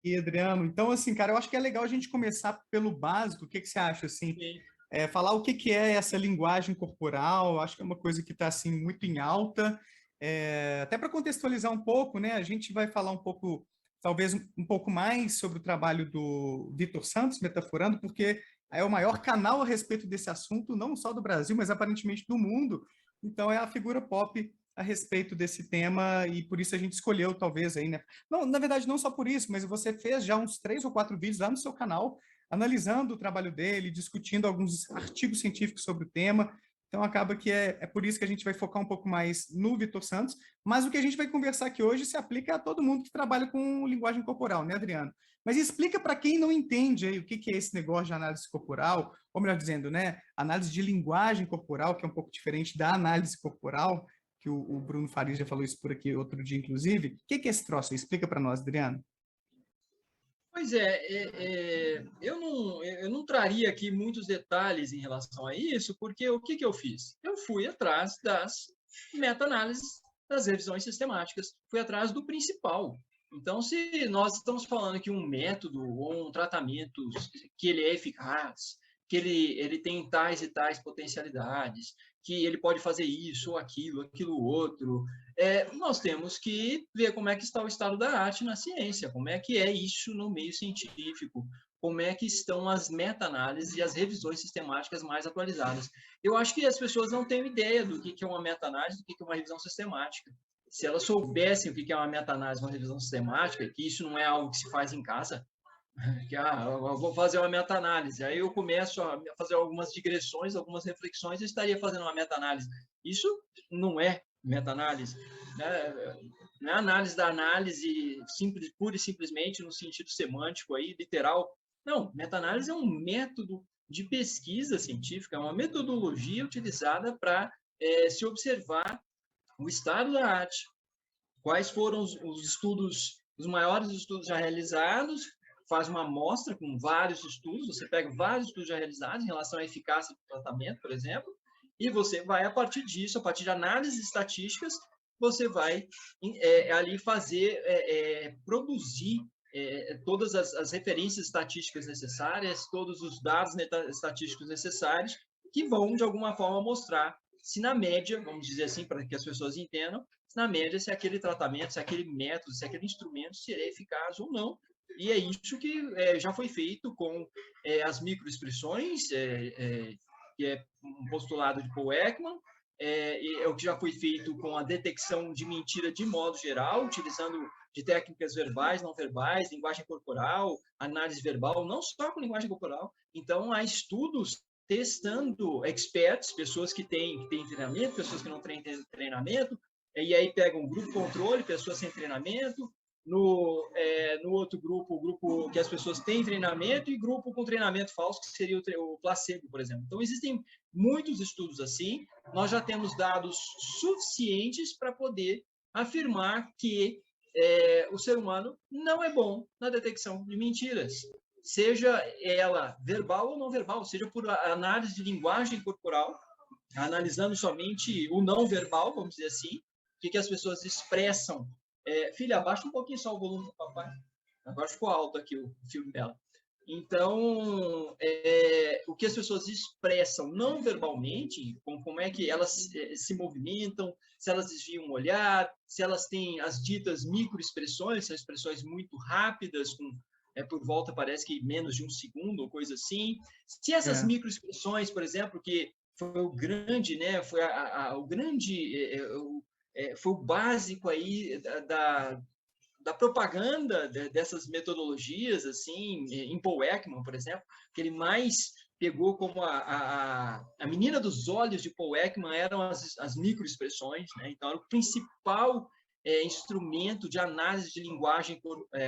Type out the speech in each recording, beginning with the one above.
E Adriano, então assim, cara, eu acho que é legal a gente começar pelo básico. O que que você acha assim? Sim. Falar o que que é essa linguagem corporal, eu acho que é uma coisa que está assim muito em alta. Até para contextualizar um pouco, né? A gente vai falar um pouco, talvez um pouco mais sobre o trabalho do Vitor Santos, Metaforando, porque é o maior canal a respeito desse assunto, não só do Brasil, mas aparentemente do mundo. Então é a figura pop a respeito desse tema e por isso a gente escolheu talvez aí, né? Não, na verdade não só por isso, mas você fez já uns 3 ou 4 vídeos lá no seu canal analisando o trabalho dele, discutindo alguns artigos científicos sobre o tema. Então, acaba que é por isso que a gente vai focar um pouco mais no Vitor Santos, mas o que a gente vai conversar aqui hoje se aplica a todo mundo que trabalha com linguagem corporal, né, Adriano? Mas explica para quem não entende aí o que é esse negócio de análise corporal, ou melhor dizendo, né, análise de linguagem corporal, que é um pouco diferente da análise corporal, que o Bruno Faris já falou isso por aqui outro dia, inclusive. O que é esse troço? Explica para nós, Adriano. Pois eu não traria aqui muitos detalhes em relação a isso, porque o que eu fiz? Eu fui atrás das meta-análises, das revisões sistemáticas, fui atrás do principal. Então, se nós estamos falando que um método ou um tratamento que ele é eficaz, que ele tem tais e tais potencialidades, que ele pode fazer isso ou aquilo outro, nós temos que ver como é que está o estado da arte na ciência, como é que é isso no meio científico, como é que estão as meta-análises e as revisões sistemáticas mais atualizadas. Eu acho que as pessoas não têm ideia do que é uma meta-análise, do que é uma revisão sistemática. Se elas soubessem o que é uma meta-análise, uma revisão sistemática, que isso não é algo que se faz em casa, que eu vou fazer uma meta-análise, aí eu começo a fazer algumas digressões, algumas reflexões, e estaria fazendo uma meta-análise. Isso não é meta-análise, né? Não é análise da análise simples, pura e simplesmente no sentido semântico aí, literal. Não, meta-análise é um método de pesquisa científica, é uma metodologia utilizada para se observar o estado da arte, quais foram os estudos, os maiores estudos já realizados, faz uma amostra com vários estudos, você pega vários estudos já realizados em relação à eficácia do tratamento, por exemplo, e você vai, a partir disso, a partir de análises estatísticas, você vai ali fazer, produzir todas as referências estatísticas necessárias, todos os dados estatísticos necessários, que vão, de alguma forma, mostrar se na média, vamos dizer assim, para que as pessoas entendam, na média, se aquele tratamento, se aquele método, se aquele instrumento será eficaz ou não. E é isso que já foi feito com as microexpressões, que é um postulado de Paul Ekman, é o que já foi feito com a detecção de mentira de modo geral, utilizando de técnicas verbais, não verbais, linguagem corporal, análise verbal, não só com linguagem corporal. Então, há estudos testando experts, pessoas que têm treinamento, pessoas que não têm treinamento, e aí pega um grupo controle, pessoas sem treinamento, no outro grupo, o grupo que as pessoas têm treinamento, e grupo com treinamento falso, que seria o placebo, por exemplo. Então, existem muitos estudos assim, nós já temos dados suficientes para poder afirmar que o ser humano não é bom na detecção de mentiras, seja ela verbal ou não verbal, seja por análise de linguagem corporal, analisando somente o não verbal, vamos dizer assim, o que as pessoas expressam. Filha, abaixa um pouquinho só o volume do papai. Agora ficou alto aqui o filme dela. Então, o que as pessoas expressam não verbalmente, como é que elas se movimentam, se elas desviam o olhar, se elas têm as ditas microexpressões, são expressões muito rápidas, por volta, parece que menos de um segundo, ou coisa assim. Se essas É. microexpressões, por exemplo, que foi o grande, né, foi o grande, foi o básico aí da propaganda dessas metodologias, assim, em Paul Ekman, por exemplo, que ele mais pegou como a menina dos olhos de Paul Ekman eram as microexpressões, né? Então, era o principal instrumento de análise de linguagem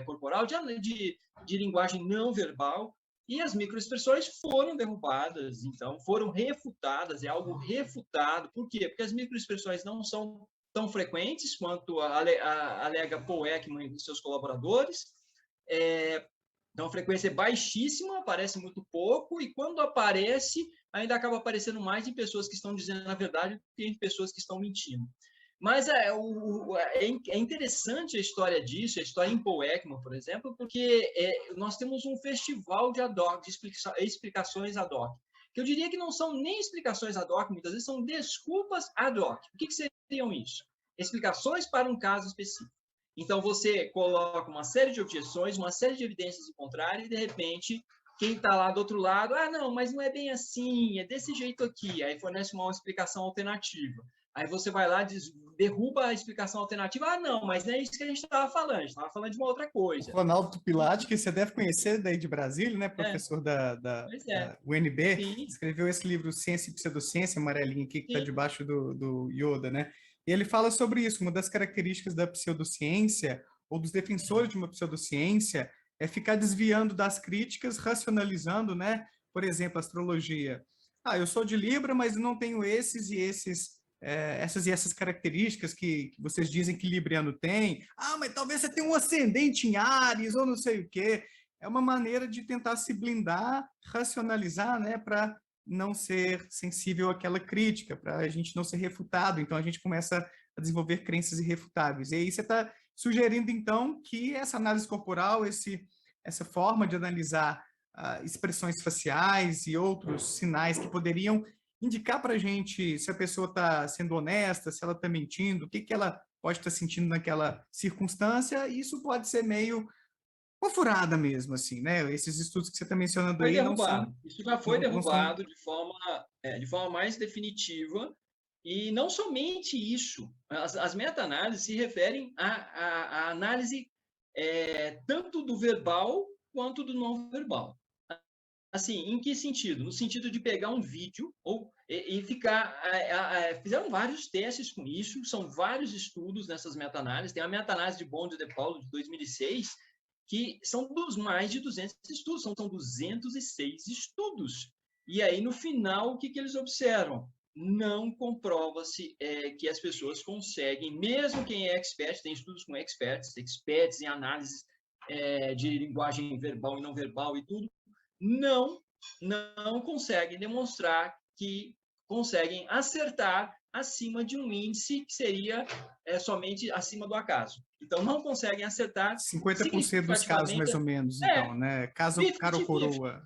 corporal, de linguagem não verbal, e as microexpressões foram derrubadas, então, foram refutadas, é algo refutado. Por quê? Porque as microexpressões não são tão frequentes quanto alega Paul Ekman e seus colaboradores. Então, a frequência é baixíssima, aparece muito pouco, e quando aparece, ainda acaba aparecendo mais em pessoas que estão dizendo a verdade do que em pessoas que estão mentindo. Mas é interessante a história disso, a história em Paul Ekman, por exemplo, porque nós temos um festival de ad hoc, de explicações ad hoc, que eu diria que não são nem explicações ad hoc, muitas vezes são desculpas ad hoc. O que seriam isso? Explicações para um caso específico. Então, você coloca uma série de objeções, uma série de evidências em contrário, e, de repente, quem está lá do outro lado, não, mas não é bem assim, é desse jeito aqui, aí fornece uma explicação alternativa. Aí você vai lá, derruba a explicação alternativa. Não, mas não é isso que a gente estava falando. A gente estava falando de uma outra coisa. O Ronaldo Pilate, que você deve conhecer daí de Brasília, né? É, Professor da pois é. UNB, Sim, escreveu esse livro Ciência e Pseudociência, amarelinho aqui, que está sim. debaixo do Yoda, né? E ele fala sobre isso. Uma das características da pseudociência, ou dos defensores de uma pseudociência, é ficar desviando das críticas, racionalizando, né? Por exemplo, a astrologia. Eu sou de Libra, mas não tenho esses e esses essas e essas características que vocês dizem que Libriano tem. Mas talvez você tenha um ascendente em Áries ou não sei o quê. É uma maneira de tentar se blindar, racionalizar, né, para não ser sensível àquela crítica, para a gente não ser refutado. Então, a gente começa a desenvolver crenças irrefutáveis. E aí você está sugerindo, então, que essa análise corporal, essa forma de analisar expressões faciais e outros sinais que poderiam indicar para a gente se a pessoa está sendo honesta, se ela está mentindo, o que, que ela pode estar sentindo naquela circunstância, e isso pode ser meio uma furada mesmo, assim, né? Esses estudos que você está mencionando Foi aí não são... derrubado. Isso já foi Não são... derrubado de forma mais definitiva. E não somente isso. As meta-análises se referem à análise tanto do verbal quanto do não verbal. Assim, em que sentido? No sentido de pegar um vídeo e ficar... fizeram vários testes com isso, são vários estudos nessas meta-análises. Tem a meta-análise de Bond de Paulo, de 2006, que são dos mais de 200 estudos, são 206 estudos. E aí, no final, o que eles observam? Não comprova-se que as pessoas conseguem, mesmo quem é expert, tem estudos com experts em análise de linguagem verbal e não verbal e tudo, não conseguem demonstrar que conseguem acertar acima de um índice que seria somente acima do acaso. Então, não conseguem acertar 50% dos casos, mais ou menos, então, né? Caso cara ou coroa.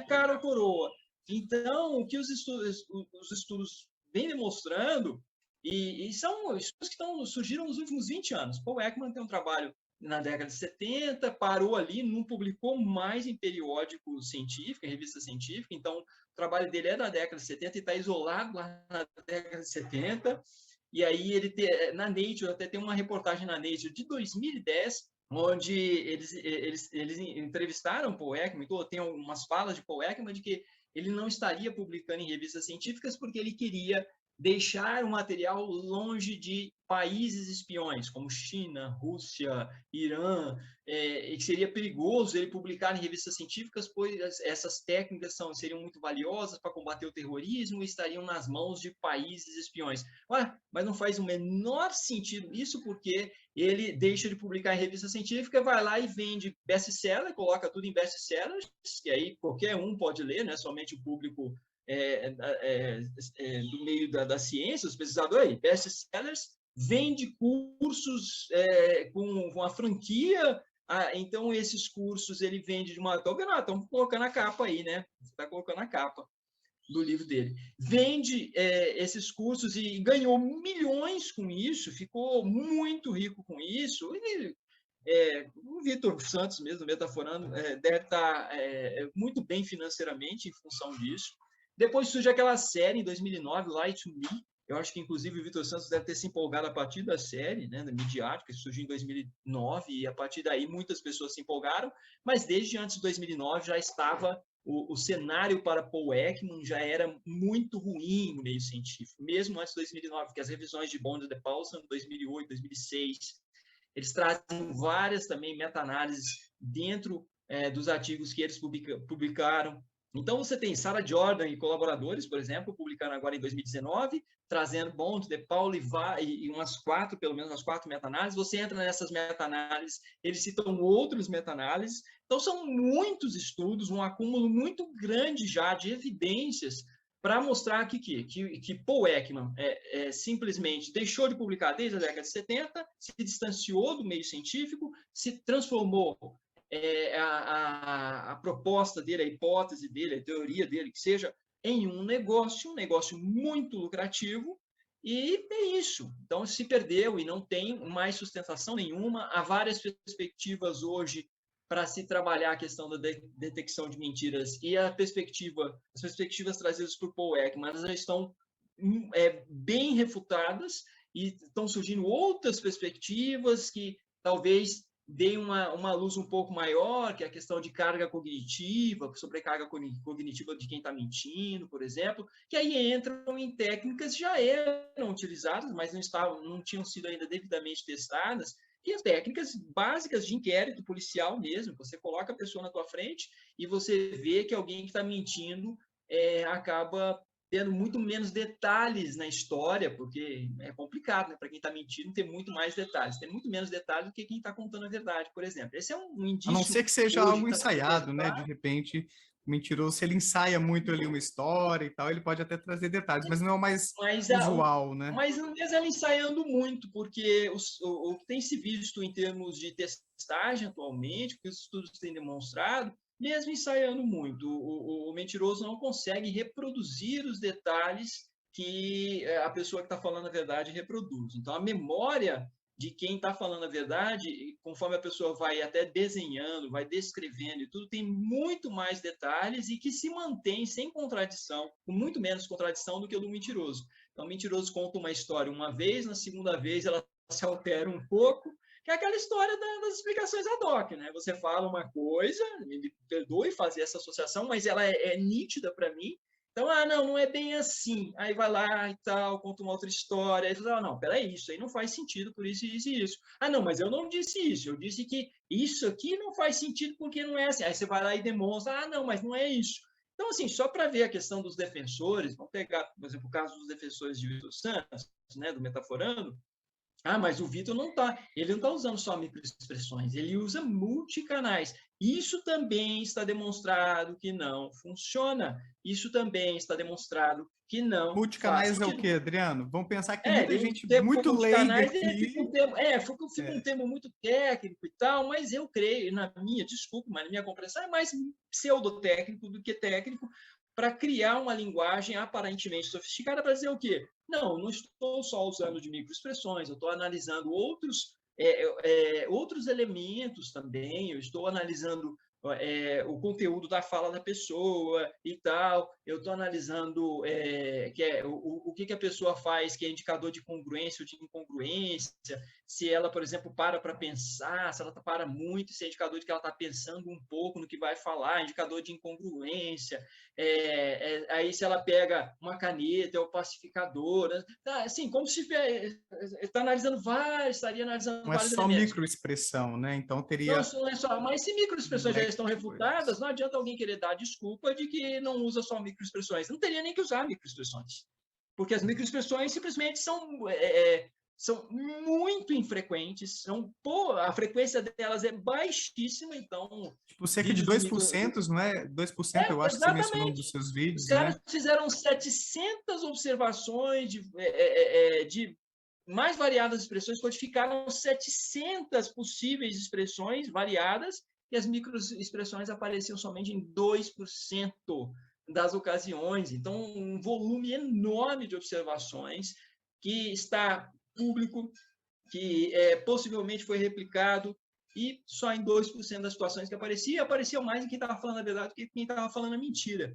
Cara ou coroa. Então, o que os estudos vêm demonstrando, e são estudos que surgiram nos últimos 20 anos. Paul Ekman tem um trabalho na década de 70, parou ali, não publicou mais em periódico científico, em revista científica, então o trabalho dele é da década de 70 e está isolado lá na década de 70, e aí na Nature, até tem uma reportagem na Nature de 2010, onde eles entrevistaram Paul Ekman, então tem umas falas de Paul Ekman de que ele não estaria publicando em revistas científicas porque ele queria deixar o material longe de países espiões, como China, Rússia, Irã, e que seria perigoso ele publicar em revistas científicas, pois essas técnicas seriam muito valiosas para combater o terrorismo e estariam nas mãos de países espiões. Mas não faz o menor sentido isso, porque ele deixa de publicar em revista científica, vai lá e vende best-seller, coloca tudo em best-sellers, que aí qualquer um pode ler, não é somente o público do meio da ciência, os pesquisadores, best-sellers, vende cursos com a franquia, então esses cursos ele vende de uma... Estão colocando a capa aí, né? Você está colocando a capa do livro dele. Vende esses cursos e ganhou milhões com isso, ficou muito rico com isso. O Vitor Santos, mesmo, metaforando, deve estar muito bem financeiramente em função disso. Depois surge aquela série, em 2009, Lie to Me. Eu acho que, inclusive, o Vitor Santos deve ter se empolgado a partir da série, né, da midiática, que surgiu em 2009, e a partir daí muitas pessoas se empolgaram, mas desde antes de 2009 já estava o cenário para Paul Ekman já era muito ruim no meio científico, mesmo antes de 2009, porque as revisões de Bond de Paulo são de 2008, 2006. Eles trazem várias também meta-análises dentro dos artigos que eles publicaram. Então, você tem Sarah Jordan e colaboradores, por exemplo, publicaram agora em 2019, trazendo Bond, De Paulo e pelo menos umas quatro meta-análises. Você entra nessas meta-análises, eles citam outros meta-análises. Então, são muitos estudos, um acúmulo muito grande já de evidências para mostrar que Paul Ekman simplesmente deixou de publicar desde a década de 70, se distanciou do meio científico, se transformou a proposta dele, a hipótese dele, a teoria dele, que seja, em um negócio muito lucrativo, e é isso. Então, se perdeu e não tem mais sustentação nenhuma. Há várias perspectivas hoje para se trabalhar a questão da detecção de mentiras, e as perspectivas trazidas por Paul Ekman, elas já estão bem refutadas, e estão surgindo outras perspectivas que talvez deem uma luz um pouco maior, que é a questão de carga cognitiva, sobrecarga cognitiva de quem está mentindo, por exemplo, que aí entram em técnicas que já eram utilizadas, mas não tinham sido ainda devidamente testadas, e as técnicas básicas de inquérito policial mesmo. Você coloca a pessoa na tua frente e você vê que alguém que está mentindo acaba tendo muito menos detalhes na história, porque é complicado, né? Para quem está mentindo, ter muito mais detalhes. Tem muito menos detalhes do que quem está contando a verdade, por exemplo. Esse é um indício. A não ser que seja algo ensaiado, né? De repente, o mentiroso, se ele ensaia muito ali uma história e tal, ele pode até trazer detalhes, mas não é o mais usual, né? Mas mesmo ela ensaiando muito, porque o que tem se visto em termos de testagem atualmente, que os estudos têm demonstrado, mesmo ensaiando muito, o mentiroso não consegue reproduzir os detalhes que a pessoa que está falando a verdade reproduz. Então, a memória de quem está falando a verdade, conforme a pessoa vai até desenhando, vai descrevendo e tudo, tem muito mais detalhes e que se mantém sem contradição, com muito menos contradição do que o do mentiroso. Então, o mentiroso conta uma história uma vez, na segunda vez ela se altera um pouco, que é aquela história das explicações ad hoc, né? Você fala uma coisa, me perdoe fazer essa associação, mas ela é nítida para mim. Então, não é bem assim. Aí vai lá e tal, conta uma outra história. Aí fala, não, peraí, isso aí não faz sentido por isso, isso e isso. Não, mas eu não disse isso. Eu disse que isso aqui não faz sentido porque não é assim. Aí você vai lá e demonstra, não, mas não é isso. Então, assim, só para ver a questão dos defensores, vamos pegar, por exemplo, o caso dos defensores de Vitor Santos, né, do Metaforando. Mas o Vitor ele não está usando só microexpressões, ele usa multicanais. Isso também está demonstrado que não funciona. Isso também está demonstrado que não multicanais é o quê, Adriano? Vamos pensar que tem muita gente termo muito leiga aqui. Fica um termo muito técnico e tal, mas eu creio, desculpa, mas na minha compreensão é mais pseudotécnico do que técnico, para criar uma linguagem aparentemente sofisticada para dizer o quê? Não estou só usando de microexpressões, eu estou analisando outros elementos também, eu estou analisando o conteúdo da fala da pessoa e tal, eu estou analisando o que a pessoa faz, que é indicador de congruência ou de incongruência, se ela, por exemplo, para pensar, se ela para muito, se é indicador de que ela está pensando um pouco no que vai falar, indicador de incongruência, aí se ela pega uma caneta, é o pacificador, assim, como se está analisando estaria analisando vários elementos. Não é só microexpressão, né? Então teria... Não é só, mas se microexpressões já estão refutadas, não adianta alguém querer dar desculpa de que não usa só microexpressões. Não teria nem que usar microexpressões, porque as microexpressões simplesmente são muito infrequentes, a frequência delas é baixíssima, então... Tipo, cerca de 2%, não é? 2% eu acho que você mencionou nos seus vídeos, Os caras né? fizeram 700 observações de mais variadas expressões, codificaram 700 possíveis expressões variadas, e as microexpressões apareciam somente em 2% das ocasiões. Então, um volume enorme de observações que está público, que possivelmente foi replicado, e só em 2% das situações que aparecia mais em quem estava falando a verdade do que quem estava falando a mentira.